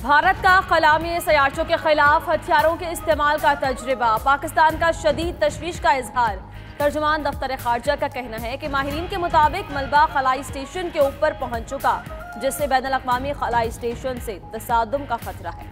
भारत का खलामी सयाचों के खिलाफ हथियारों के इस्तेमाल का तजुर्बा, पाकिस्तान का शदीद तशवीश का इजहार। तर्जुमान दफ्तर खारजा का कहना है कि माहिरीन के मुताबिक मलबा खलाई स्टेशन के ऊपर पहुंच चुका, जिससे बैनुल-अक़वामी खलाई स्टेशन से तसादुम का खतरा है।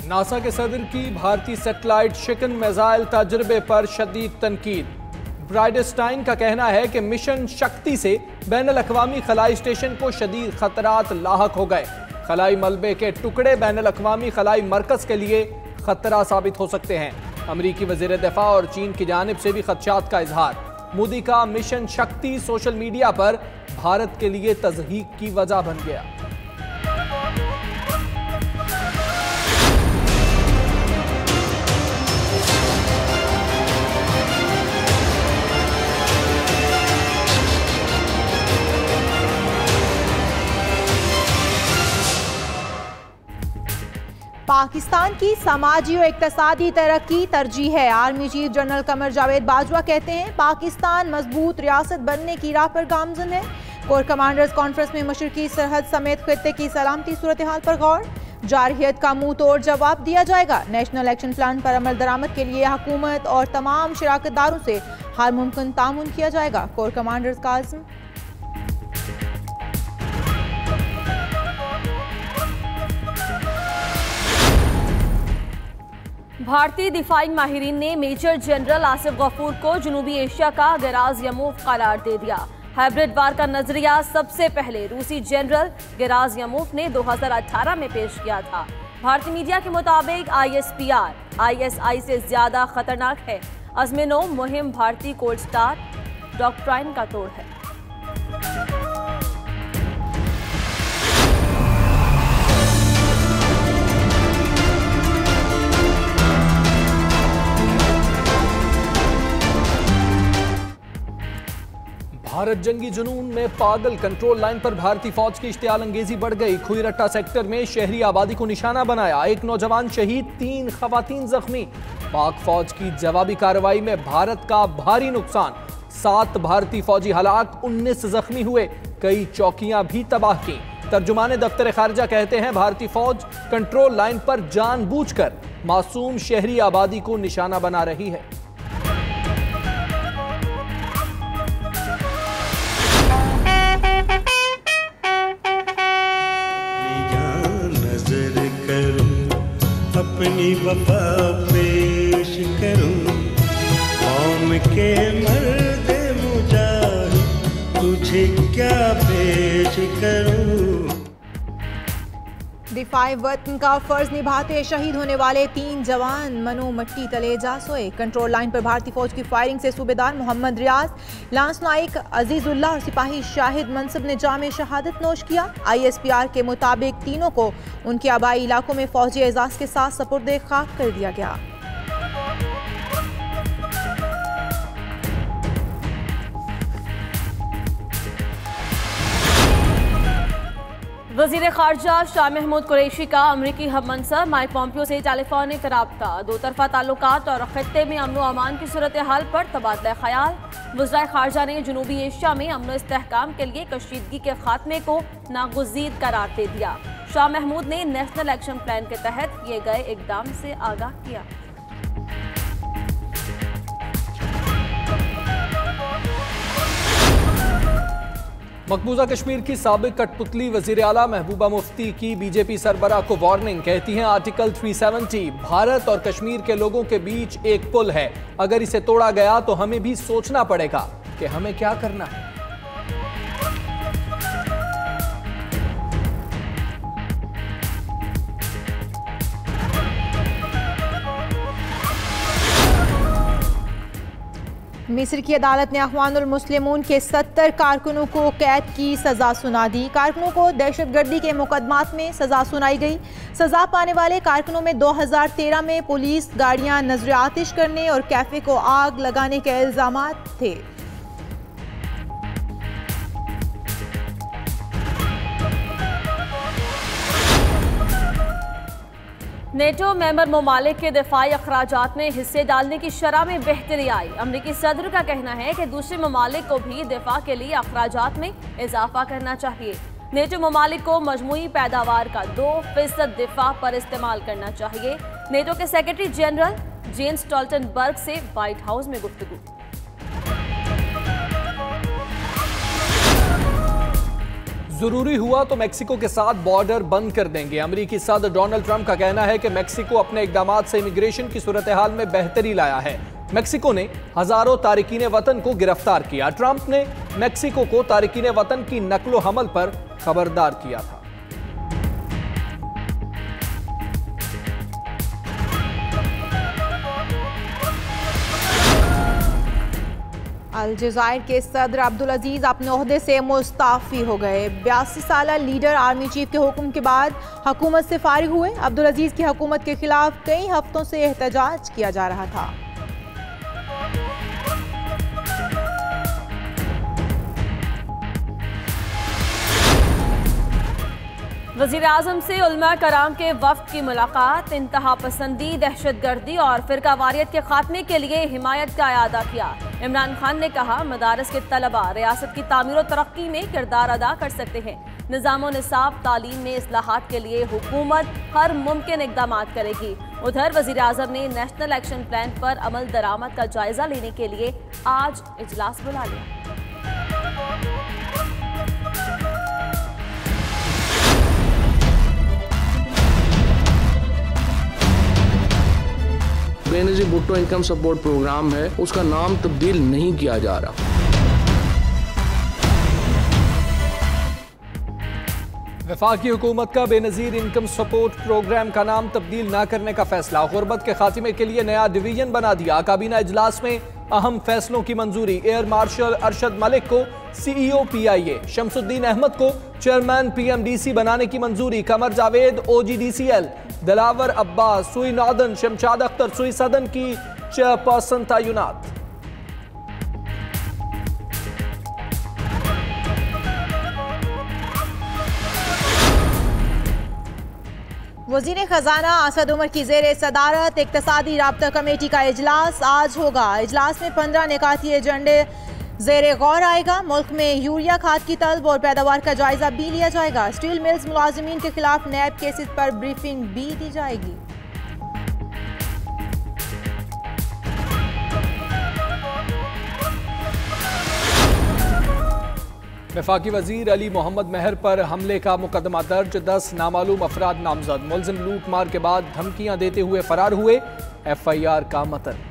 नासा के सदर की भारतीय सैटेलाइट शिकन मिसाइल तजुर्बे पर शदीद तनकीद। ब्राइडस्टाइन का कहना है कि मिशन शक्ति से बैनुल-अक़वामी खलाई स्टेशन को शदीद खतरात लाहक हो गए। खलाई मलबे के टुकड़े बैनुल-अक़वामी खलाई मरकज के लिए खतरा साबित हो सकते हैं। अमरीकी वज़ीर दिफा और चीन की जानिब से भी खदशात का इजहार। मोदी का मिशन शक्ति सोशल मीडिया पर भारत के लिए तज़हीक की वजह बन गया। पाकिस्तान की समाजी और इक्तसादी तरक्की तरजीह है। Army chief general Qamar Javed Bajwa कहते हैं पाकिस्तान मजबूत रियासत बनने की राह पर गामजन है। कोर कमांडर्स कॉन्फ्रेंस में मशरकी सरहद समेत खित्ते की सलामती सूरत हाल पर गौर। जारहियत का मुंह तोड़ जवाब दिया जाएगा। नेशनल एक्शन प्लान पर अमल दरामद के लिए हुकूमत और तमाम शराकतदारों से हर मुमकिन तामुन किया जाएगा। कोर कमांडर्स का आज़म। भारतीय दिफाई माहिरीन ने मेजर जनरल आसिफ गफूर को जनूबी एशिया का गिराज यमूफ करार दे दिया। हाइब्रिड वार का नजरिया सबसे पहले रूसी जनरल गिराज यमूफ ने 2018 में पेश किया था। भारतीय मीडिया के मुताबिक ISPR ISI से ज्यादा खतरनाक है। अज़्म-ए-नौ मुहिम भारतीय कोल्ड स्टार डॉक्ट्राइन का तोड़ है। भारत जंगी जुनून में पागल। कंट्रोल लाइन पर भारतीय फौज की इश्तियाल अंगेजी बढ़ गई। खुईरट्टा सेक्टर में शहरी आबादी को निशाना बनाया। एक नौजवान शहीद, 3 खवातीन जख्मी। पाक फौज की जवाबी कार्रवाई में भारत का भारी नुकसान। 7 भारतीय फौजी हलाक, 19 जख्मी हुए। कई चौकियां भी तबाह की। तर्जुमान दफ्तर खारजा कहते हैं भारतीय फौज कंट्रोल लाइन पर जानबूझकर मासूम शहरी आबादी को निशाना बना रही है। अपनी वफा पेश करूं, कौम के मर्द मुजाहिद, तुझे क्या पेश करूं। दिफाई वतन का फर्ज निभाते शहीद होने वाले 3 जवान मनो मट्टी तले जा सोए। कंट्रोल लाइन पर भारतीय फौज की फायरिंग से सूबेदार मोहम्मद रियाज, लांस नाइक अजीजुल्लाह और सिपाही शाहिद मनसब ने जाम शहादत नोश किया। ISPR के मुताबिक तीनों को उनके आबाई इलाकों में फौजी एजाज के साथ सपुर्दे खाक कर दिया गया। वज़ीर खारजा शाह महमूद कुरैशी का अमरीकी हम मंसब माइक पॉम्पियो से टेलीफोनिक राब्ता। 2 तरफ़ा ताल्लुकात और खित्ते में अमन व अमान की सूरत हाल पर तबादला ख्याल। वज़ीर खारजा ने जनूबी एशिया में अमन इस्तेहकाम के लिए कशीदगी के खात्मे को नागुज़ीर करार दे दिया। शाह महमूद ने नेशनल एक्शन प्लान के तहत किए गए इकदाम से आगाह किया। मकबूजा कश्मीर की साबिक कठपुतली वजीर आला महबूबा मुफ्ती की बीजेपी सरबराह को वार्निंग। कहती हैं आर्टिकल 370 भारत और कश्मीर के लोगों के बीच एक पुल है। अगर इसे तोड़ा गया तो हमें भी सोचना पड़ेगा कि हमें क्या करना है। मिस्र की अदालत ने अख़वानुल मुस्लिमून के 70 कारकुनों को कैद की सज़ा सुना दी। कारकुनों को दहशतगर्दी के मुकदमात में सज़ा सुनाई गई। सज़ा पाने वाले कारकुनों में 2013 में पुलिस गाड़ियां नजर आतिश करने और कैफे को आग लगाने के इल्ज़ामात थे। नेटो मेंबर ममालिक के दिफाई अखराजात में हिस्से डालने की शरह में बेहतरी आई। अमरीकी सदर का कहना है कि दूसरे ममालिक को भी दिफा के लिए अखराजात में इजाफा करना चाहिए। नेटो ममालिक को मजमूई पैदावार का 2% दिफा पर इस्तेमाल करना चाहिए। नेटो के सेक्रेटरी जनरल जेन्स स्टोल्टनबर्ग से व्हाइट हाउस में गुफ्तगू। जरूरी हुआ तो मेक्सिको के साथ बॉर्डर बंद कर देंगे। अमेरिकी सदर डोनाल्ड ट्रंप का कहना है कि मेक्सिको अपने इकदाम से इमिग्रेशन की सूरत हाल में बेहतरी लाया है। मेक्सिको ने हजारों तारिकीन वतन को गिरफ्तार किया। ट्रंप ने मेक्सिको को तारिकीन वतन की नकलो हमल पर खबरदार किया था। अलजायर के सदर अब्दुल अजीज अपने ओहदे से मुस्ताफी हो गए। 82 साला लीडर आर्मी चीफ के हुक्म के बाद हुकूमत से फारिग हुए। अब्दुल अजीज की हुकूमत के खिलाफ कई हफ्तों से एहतजाज किया जा रहा था। वज़ीर आज़म से उलमा कराम के वफ्द की मुलाकात। इंतहा पसंदी, दहशतगर्दी और फिरकावारियत के खात्मे के लिए हिमायत का अदा किया। इमरान खान ने कहा, मदारस के तलबा रियासत की तामीर और तरक्की में किरदार अदा कर सकते हैं। निज़ाम और निसाब तालीम में इस्लाहात के लिए हुकूमत हर मुमकिन इक़दाम करेगी। उधर वज़ीर आज़म ने नेशनल एक्शन प्लान पर अमल दरामद का जायजा लेने के लिए आज इजलास बुला लिया। Benazir Bhutto income support programme है, उसका नाम तब्दील नहीं किया जा रहा। वफाकी हुकूमत का बेनज़ीर इनकम सपोर्ट प्रोग्राम का नाम तब्दील न करने का फैसला। गुर्बत के खात्मे के लिए नया डिवीजन बना दिया। काबीना इजलास में अहम फैसलों की मंजूरी। एयर मार्शल अरशद मलिक को CEO PIA, शमसुद्दीन अहमद को चेयरमैन PMDC बनाने की मंजूरी। कमर जावेद OGDCL, दिलावर अब्बास सुई नॉर्दर्न, शमशाद अख्तर सुई सदन की चेयरपर्सन तैनात। वज़ीर खजाना असद उमर की ज़ेर सदारत इक़्तिसादी राब्ता कमेटी का इजलास आज होगा। इजलास में 15 निकाती एजेंडे ज़ेर गौर आएगा। मुल्क में यूरिया खाद की तलब और पैदावार का जायजा भी लिया जाएगा। स्टील मिल्स मुलाजिमीन के खिलाफ नैब केसेस पर ब्रीफिंग भी दी जाएगी। वफाकी वजीर अली मोहम्मद महर पर हमले का मुकदमा दर्ज। 10 नामालूम अफराद नामजद। मुलजिम लूट मार के बाद धमकियां देते हुए फरार हुए। FIR का मतन।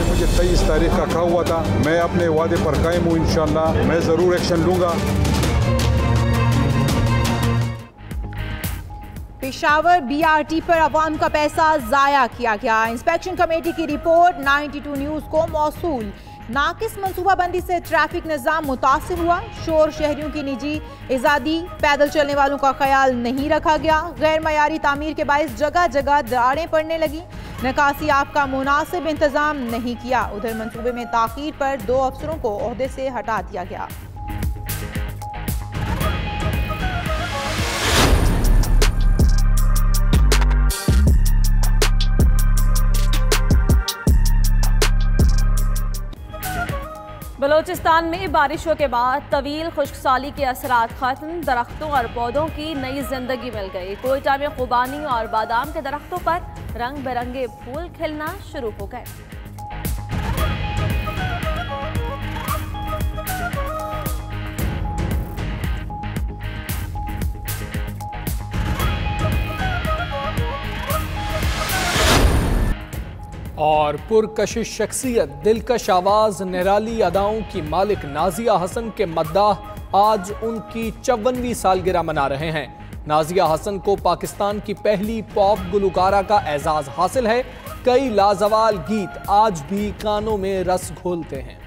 मुझे 23 तारीख का कहा हुआ था, मैं अपने वादे पर कायम हूँ। इंशाअल्लाह मैं ज़रूर एक्शन लूँगा। पेशावर BRT पर अवाम का पैसा ज़ाया किया गया। इंस्पेक्शन कमेटी की रिपोर्ट 92 न्यूज़ को मौसूल। नाकिस मनसूबाबंदी से ट्रैफिक निज़ाम मुतासिर हुआ। शोर शहरियों की निजी आज़ादी, पैदल चलने वालों का ख्याल नहीं रखा गया। गैर मयारी तामीर के बायस जगह जगह दरारें पड़ने लगी। निकासी आप का मुनासिब इंतजाम नहीं किया। उधर मंसूबे में ताख़ीर पर 2 अफसरों को ओहदे से हटा दिया गया। बलोचिस्तान में बारिशों के बाद तवील खुश्कसाली के असरात खत्म। दरख्तों और पौधों की नई जिंदगी मिल गई। कोयटा में खुबानी और बादाम के दरख्तों पर रंग बिरंगे फूल खिलना शुरू हो गए। और पुरकशिश शख्सियत, दिलकश आवाज, निराली अदाओं की मालिक नाजिया हसन के मद्दाह आज उनकी 54वीं सालगिरह मना रहे हैं। नाजिया हसन को पाकिस्तान की पहली पॉप गुलकारा का एजाज हासिल है। कई लाजवाल गीत आज भी कानों में रस घोलते हैं।